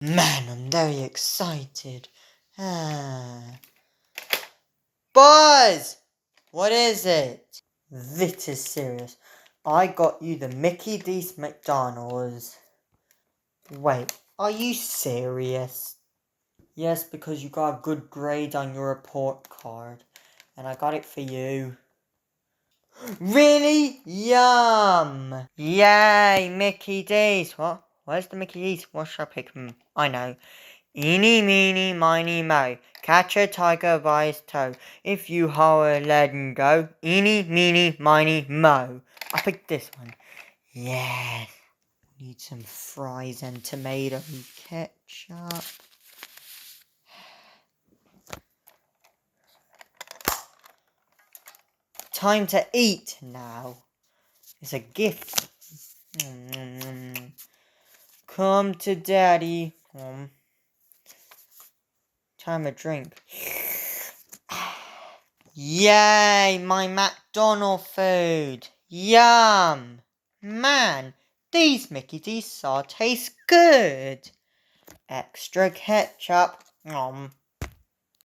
Man, I'm very excited. Buzz! What is it? This is serious. I got you the Mickey D S McDonald's. Wait, are you serious? Yes, because you got a good grade on your report card. And I got it for you. Really? Yum! Yay, Mickey D's. What? Where's the Mickey D's? What should I pick? I know. Eeny, meeny, miny, mo. Catch a tiger by his toe. If you holler, let him go. Eeny, meeny, miny, mo. I picked this one. Yes. Need some fries and tomato ketchup. Time to eat now. It's a gift. Come to daddy. Time to drink. Yay, my McDonald's food. Yum. Man, these Mickey D's taste good. Extra ketchup.